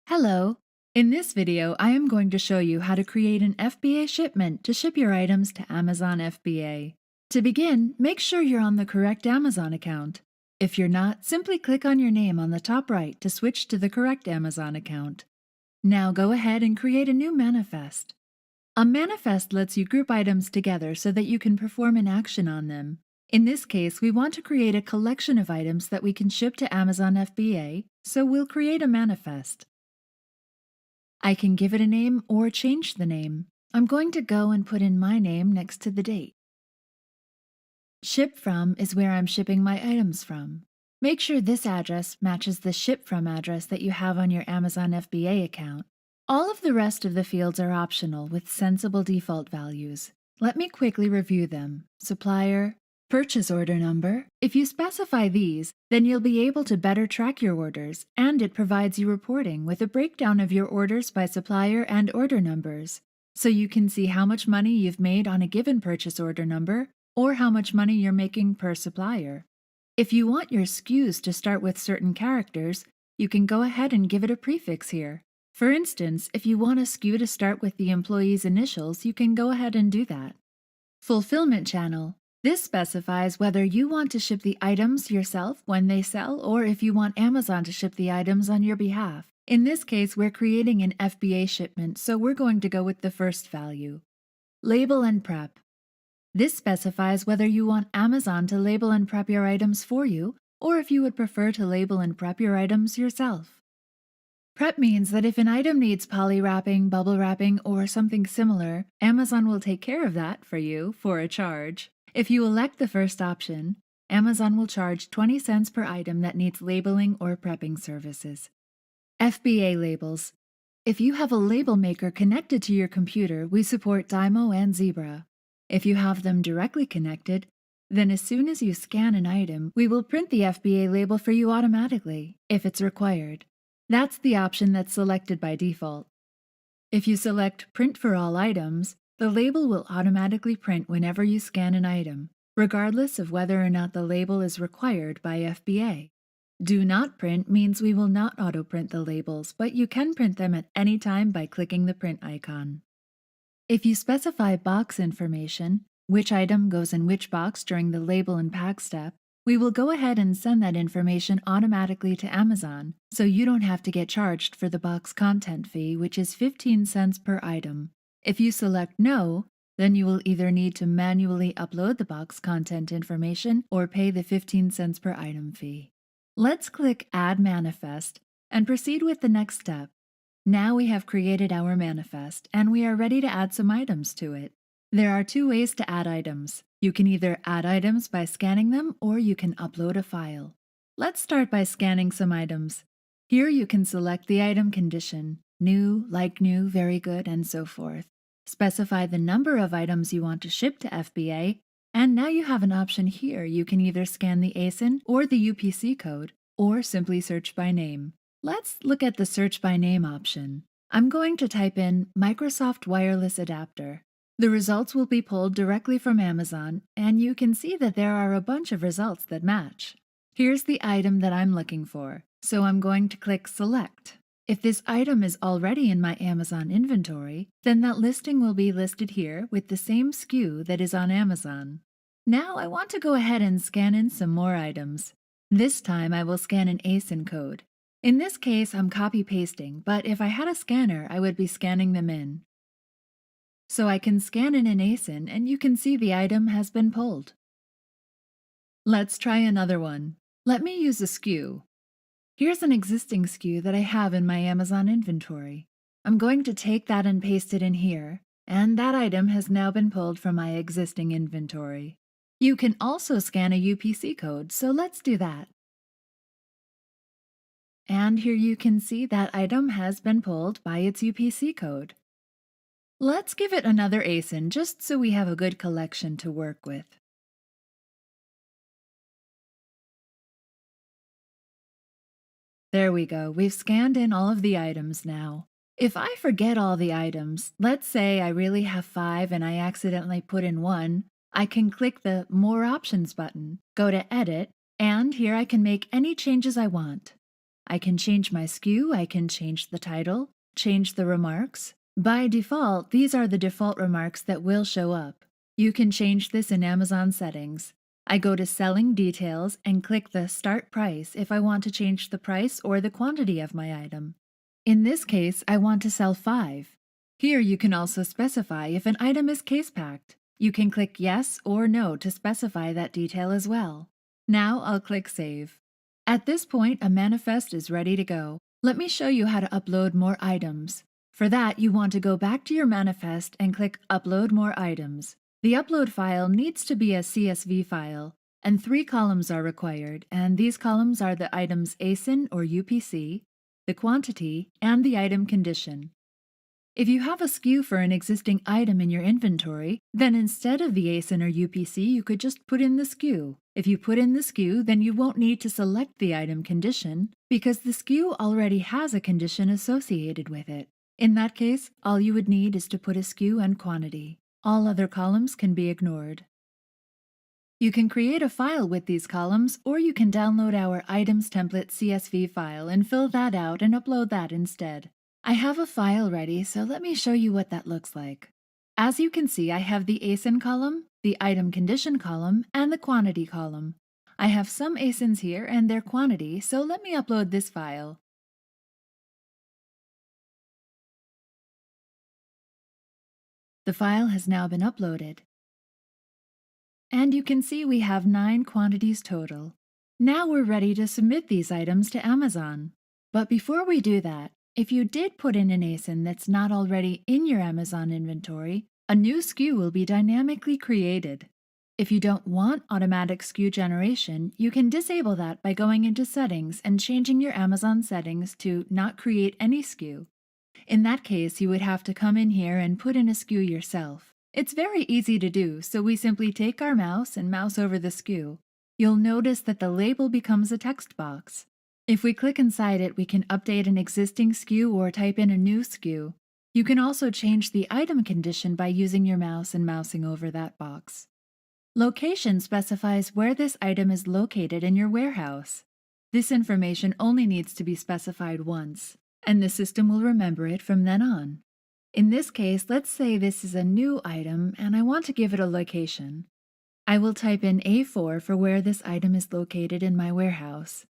Hello! In this video, I am going to show you how to create an FBA shipment to ship your items to Amazon FBA. To begin, make sure you're on the correct Amazon account. If you're not, simply click on your name on the top right to switch to the correct Amazon account. Now go ahead and create a new manifest. A manifest lets you group items together so that you can perform an action on them. In this case, we want to create a collection of items that we can ship to Amazon FBA, so we'll create a manifest. I can give it a name or change the name. I'm going to go and put in my name next to the date. Ship from is where I'm shipping my items from. Make sure this address matches the ship from address that you have on your Amazon FBA account. All of the rest of the fields are optional with sensible default values. Let me quickly review them. Supplier, purchase order number. If you specify these, then you'll be able to better track your orders, and it provides you reporting with a breakdown of your orders by supplier and order numbers. So you can see how much money you've made on a given purchase order number, or how much money you're making per supplier. If you want your SKUs to start with certain characters, you can go ahead and give it a prefix here. For instance, if you want a SKU to start with the employee's initials, you can go ahead and do that. Fulfillment channel. This specifies whether you want to ship the items yourself when they sell or if you want Amazon to ship the items on your behalf. In this case, we're creating an FBA shipment, so we're going to go with the first value. Label and prep. This specifies whether you want Amazon to label and prep your items for you, or if you would prefer to label and prep your items yourself. Prep means that if an item needs poly wrapping, bubble wrapping, or something similar, Amazon will take care of that for you for a charge. If you elect the first option, Amazon will charge 20 cents per item that needs labeling or prepping services. FBA labels. If you have a label maker connected to your computer, we support Dymo and Zebra. If you have them directly connected, then as soon as you scan an item, we will print the FBA label for you automatically, if it's required. That's the option that's selected by default. If you select Print for all items, the label will automatically print whenever you scan an item, regardless of whether or not the label is required by FBA. Do not print means we will not auto-print the labels, but you can print them at any time by clicking the print icon. If you specify box information, which item goes in which box during the label and pack step, we will go ahead and send that information automatically to Amazon, so you don't have to get charged for the box content fee, which is 15 cents per item. If you select No, then you will either need to manually upload the box content information or pay the 15 cents per item fee. Let's click Add Manifest and proceed with the next step. Now we have created our manifest, and we are ready to add some items to it. There are two ways to add items. You can either add items by scanning them, or you can upload a file. Let's start by scanning some items. Here you can select the item condition, new, like new, very good, and so forth. Specify the number of items you want to ship to FBA, and now you have an option here. You can either scan the ASIN or the UPC code, or simply search by name. Let's look at the search by name option. I'm going to type in Microsoft Wireless Adapter. The results will be pulled directly from Amazon, and you can see that there are a bunch of results that match. Here's the item that I'm looking for, so I'm going to click Select. If this item is already in my Amazon inventory, then that listing will be listed here with the same SKU that is on Amazon. Now I want to go ahead and scan in some more items. This time I will scan an ASIN code. In this case, I'm copy-pasting, but if I had a scanner, I would be scanning them in. So I can scan in an ASIN, and you can see the item has been pulled. Let's try another one. Let me use a SKU. Here's an existing SKU that I have in my Amazon inventory. I'm going to take that and paste it in here, and that item has now been pulled from my existing inventory. You can also scan a UPC code, so let's do that. And here you can see that item has been pulled by its UPC code. Let's give it another ASIN just so we have a good collection to work with. There we go, we've scanned in all of the items now. If I forget all the items, let's say I really have 5 and I accidentally put in 1, I can click the More Options button, go to Edit, and here I can make any changes I want. I can change my SKU, I can change the title, change the remarks. By default, these are the default remarks that will show up. You can change this in Amazon settings. I go to Selling Details and click the Start Price if I want to change the price or the quantity of my item. In this case, I want to sell 5. Here you can also specify if an item is case packed. You can click Yes or No to specify that detail as well. Now I'll click Save. At this point, a manifest is ready to go. Let me show you how to upload more items. For that, you want to go back to your manifest and click Upload More Items. The upload file needs to be a CSV file, and 3 columns are required, and these columns are the item's ASIN or UPC, the quantity, and the item condition. If you have a SKU for an existing item in your inventory, then instead of the ASIN or UPC, you could just put in the SKU. If you put in the SKU, then you won't need to select the item condition because the SKU already has a condition associated with it. In that case, all you would need is to put a SKU and quantity. All other columns can be ignored. You can create a file with these columns, or you can download our Items Template CSV file and fill that out and upload that instead. I have a file ready, so let me show you what that looks like. As you can see, I have the ASIN column, the item condition column, and the quantity column. I have some ASINs here and their quantity, so let me upload this file. The file has now been uploaded. And you can see we have 9 quantities total. Now we're ready to submit these items to Amazon. But before we do that, if you did put in an ASIN that's not already in your Amazon inventory, a new SKU will be dynamically created. If you don't want automatic SKU generation, you can disable that by going into Settings and changing your Amazon settings to Not Create Any SKU. In that case, you would have to come in here and put in a SKU yourself. It's very easy to do, so we simply take our mouse and mouse over the SKU. You'll notice that the label becomes a text box. If we click inside it, we can update an existing SKU or type in a new SKU. You can also change the item condition by using your mouse and mousing over that box. Location specifies where this item is located in your warehouse. This information only needs to be specified once, and the system will remember it from then on. In this case, let's say this is a new item and I want to give it a location. I will type in A4 for where this item is located in my warehouse.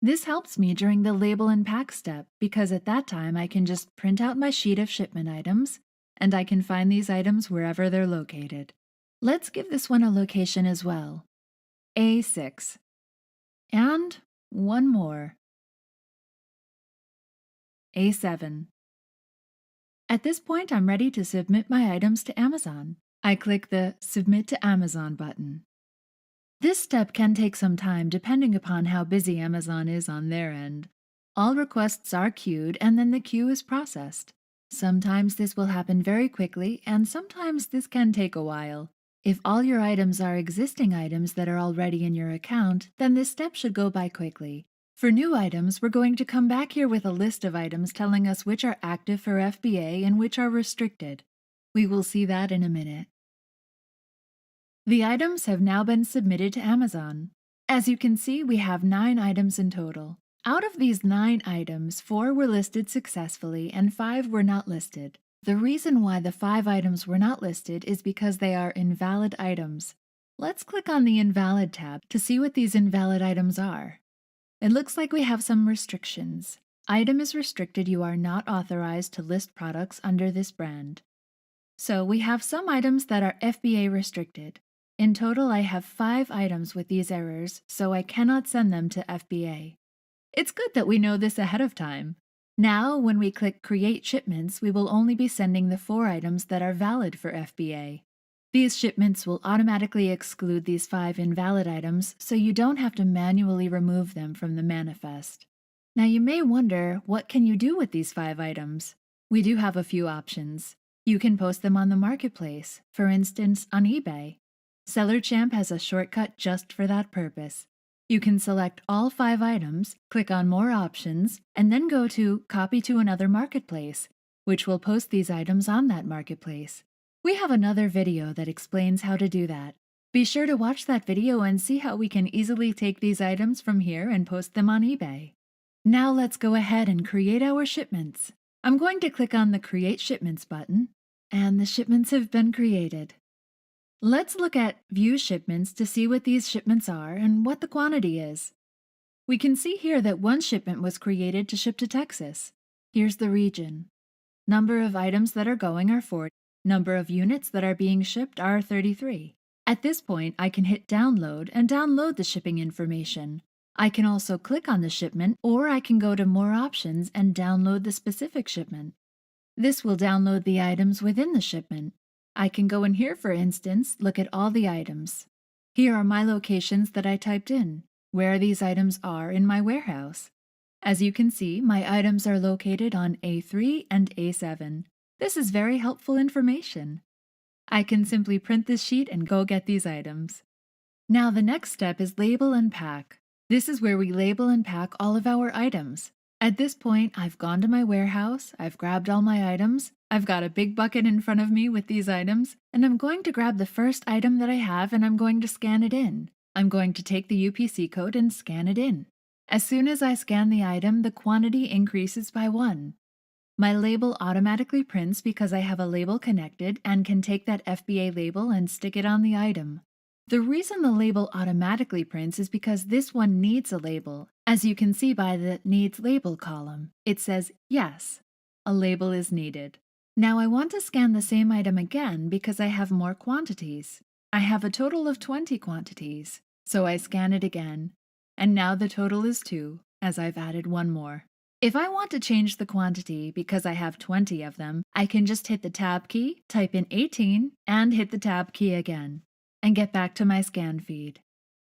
This helps me during the label and pack step because at that time I can just print out my sheet of shipment items and I can find these items wherever they're located. Let's give this one a location as well. A6. And one more. A7. At this point, I'm ready to submit my items to Amazon. I click the Submit to Amazon button. This step can take some time depending upon how busy Amazon is on their end. All requests are queued and then the queue is processed. Sometimes this will happen very quickly and sometimes this can take a while. If all your items are existing items that are already in your account, then this step should go by quickly. For new items, we're going to come back here with a list of items telling us which are active for FBA and which are restricted. We will see that in a minute. The items have now been submitted to Amazon. As you can see, we have 9 items in total. Out of these 9 items, 4 were listed successfully and 5 were not listed. The reason why the 5 items were not listed is because they are invalid items. Let's click on the Invalid tab to see what these invalid items are. It looks like we have some restrictions. Item is restricted. You are not authorized to list products under this brand. So we have some items that are FBA restricted. In total, I have 5 items with these errors, so I cannot send them to FBA. It's good that we know this ahead of time. Now, when we click Create Shipments, we will only be sending the 4 items that are valid for FBA. These shipments will automatically exclude these 5 invalid items, so you don't have to manually remove them from the manifest. Now you may wonder, what can you do with these 5 items? We do have a few options. You can post them on the marketplace, for instance on eBay. SellerChamp has a shortcut just for that purpose. You can select all 5 items, click on More Options, and then go to Copy to another marketplace, which will post these items on that marketplace. We have another video that explains how to do that. Be sure to watch that video and see how we can easily take these items from here and post them on eBay. Now let's go ahead and create our shipments. I'm going to click on the Create Shipments button, and the shipments have been created. Let's look at View Shipments to see what these shipments are and what the quantity is. We can see here that one shipment was created to ship to Texas. Here's the region. Number of items that are going are 40. Number of units that are being shipped are 33. At this point, I can hit Download and download the shipping information. I can also click on the shipment, or I can go to More Options and download the specific shipment. This will download the items within the shipment. I can go in here, for instance, look at all the items. Here are my locations that I typed in, where these items are in my warehouse. As you can see, my items are located on A3 and A7. This is very helpful information. I can simply print this sheet and go get these items. Now the next step is Label and Pack. This is where we label and pack all of our items. At this point, I've gone to my warehouse, I've grabbed all my items, I've got a big bucket in front of me with these items, and I'm going to grab the first item that I have and I'm going to scan it in. I'm going to take the UPC code and scan it in. As soon as I scan the item, the quantity increases by 1. My label automatically prints because I have a label connected and can take that FBA label and stick it on the item. The reason the label automatically prints is because this one needs a label. As you can see by the Needs Label column, it says, yes, a label is needed. Now I want to scan the same item again because I have more quantities. I have a total of 20 quantities, so I scan it again. And now the total is 2, as I've added one more. If I want to change the quantity because I have 20 of them, I can just hit the Tab key, type in 18, and hit the Tab key again, and get back to my scan feed.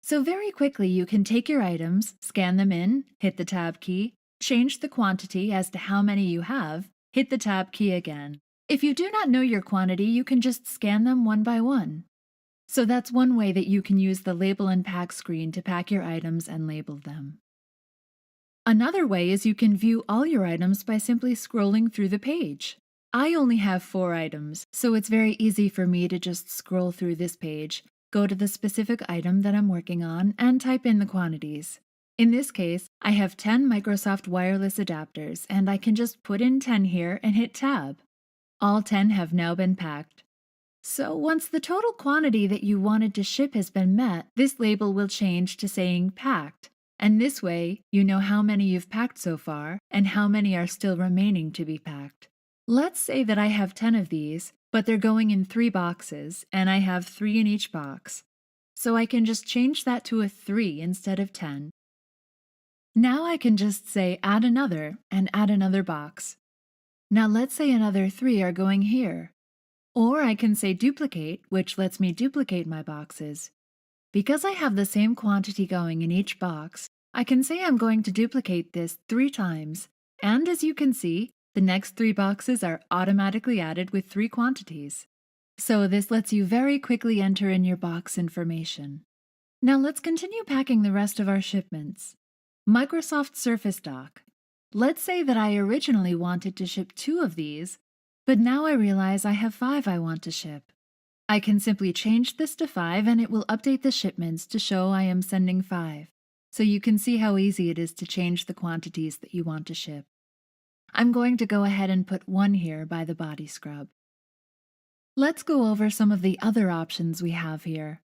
So very quickly you can take your items, scan them in, hit the Tab key, change the quantity as to how many you have, hit the Tab key again. If you do not know your quantity, you can just scan them one by one. So that's one way that you can use the Label and Pack screen to pack your items and label them. Another way is you can view all your items by simply scrolling through the page. I only have 4 items, so it's very easy for me to just scroll through this page, go to the specific item that I'm working on, and type in the quantities. In this case, I have 10 Microsoft wireless adapters, and I can just put in 10 here and hit Tab. All 10 have now been packed. So once the total quantity that you wanted to ship has been met, this label will change to saying Packed. And this way, you know how many you've packed so far and how many are still remaining to be packed. Let's say that I have 10 of these, but they're going in 3 boxes, and I have 3 in each box. So I can just change that to a 3 instead of 10. Now I can just say Add Another and add another box. Now let's say another 3 are going here. Or I can say Duplicate, which lets me duplicate my boxes. Because I have the same quantity going in each box, I can say I'm going to duplicate this 3 times, and as you can see, the next 3 boxes are automatically added with 3 quantities. So this lets you very quickly enter in your box information. Now let's continue packing the rest of our shipments. Microsoft Surface Dock. Let's say that I originally wanted to ship 2 of these, but now I realize I have 5 I want to ship. I can simply change this to 5 and it will update the shipments to show I am sending 5. So you can see how easy it is to change the quantities that you want to ship. I'm going to go ahead and put 1 here by the body scrub. Let's go over some of the other options we have here.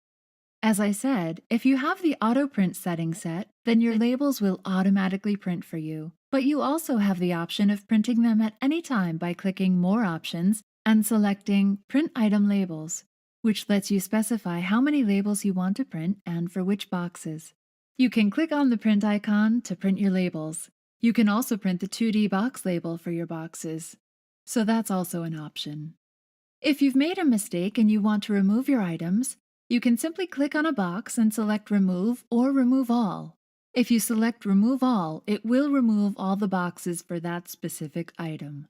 As I said, if you have the auto print setting set, then your labels will automatically print for you. But you also have the option of printing them at any time by clicking More Options and selecting Print Item Labels, which lets you specify how many labels you want to print and for which boxes. You can click on the print icon to print your labels. You can also print the 2D box label for your boxes. So that's also an option. If you've made a mistake and you want to remove your items, you can simply click on a box and select Remove or Remove All. If you select Remove All, it will remove all the boxes for that specific item.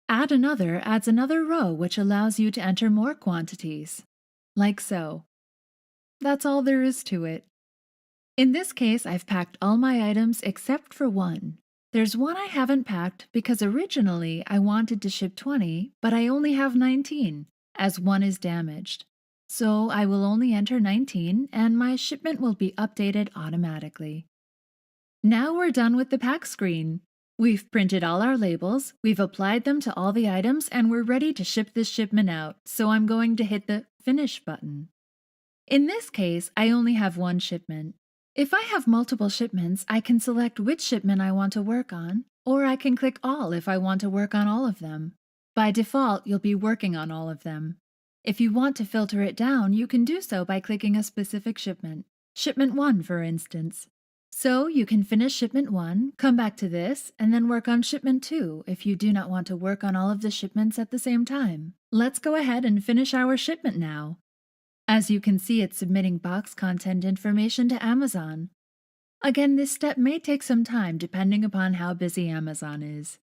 Add Another adds another row which allows you to enter more quantities, like so. That's all there is to it. In this case, I've packed all my items except for 1. There's 1 I haven't packed because originally I wanted to ship 20, but I only have 19, as 1 is damaged. So I will only enter 19 and my shipment will be updated automatically. Now we're done with the pack screen. We've printed all our labels, we've applied them to all the items, and we're ready to ship this shipment out, so I'm going to hit the Finish button. In this case, I only have one shipment. If I have multiple shipments, I can select which shipment I want to work on, or I can click All if I want to work on all of them. By default, you'll be working on all of them. If you want to filter it down, you can do so by clicking a specific shipment. Shipment 1, for instance. So you can finish Shipment 1, come back to this, and then work on Shipment 2 if you do not want to work on all of the shipments at the same time. Let's go ahead and finish our shipment now. As you can see, it's submitting box content information to Amazon. Again, this step may take some time depending upon how busy Amazon is.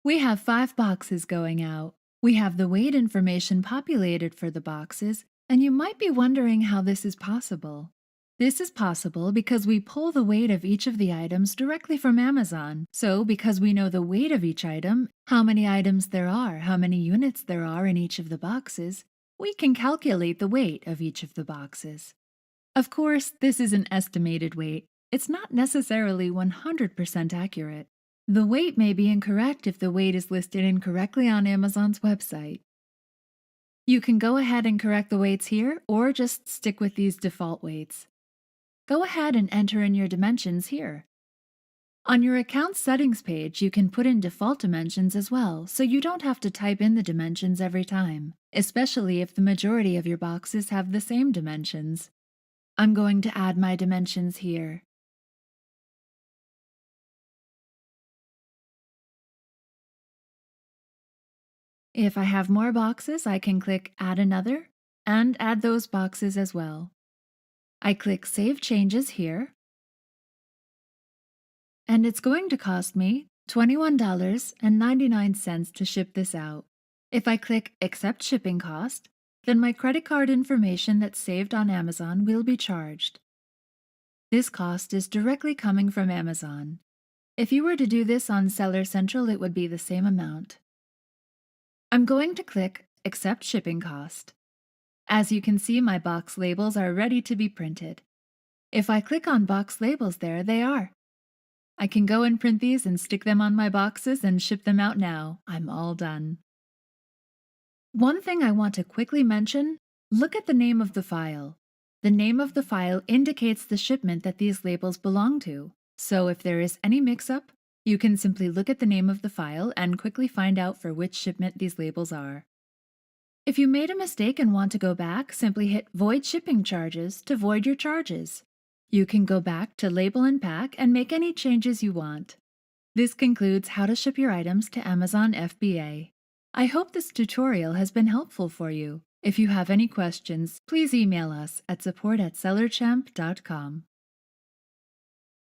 We have 5 boxes going out. We have the weight information populated for the boxes, and you might be wondering how this is possible. This is possible because we pull the weight of each of the items directly from Amazon. So, because we know the weight of each item, how many items there are, how many units there are in each of the boxes, we can calculate the weight of each of the boxes. Of course, this is an estimated weight. It's not necessarily 100% accurate. The weight may be incorrect if the weight is listed incorrectly on Amazon's website. You can go ahead and correct the weights here, or just stick with these default weights. Go ahead and enter in your dimensions here. On your account settings page, you can put in default dimensions as well, so you don't have to type in the dimensions every time, especially if the majority of your boxes have the same dimensions. I'm going to add my dimensions here. If I have more boxes, I can click Add Another and add those boxes as well. I click Save Changes here, and it's going to cost me $21.99 to ship this out. If I click Accept Shipping Cost, then my credit card information that's saved on Amazon will be charged. This cost is directly coming from Amazon. If you were to do this on Seller Central, it would be the same amount. I'm going to click Accept Shipping Cost. As you can see, my box labels are ready to be printed. If I click on box labels there, they are. I can go and print these and stick them on my boxes and ship them out now. I'm all done. One thing I want to quickly mention, look at the name of the file. The name of the file indicates the shipment that these labels belong to. So if there is any mix-up, you can simply look at the name of the file and quickly find out for which shipment these labels are. If you made a mistake and want to go back, simply hit Void Shipping Charges to void your charges. You can go back to Label and Pack and make any changes you want. This concludes how to ship your items to Amazon FBA. I hope this tutorial has been helpful for you. If you have any questions, please email us at support@sellerchamp.com.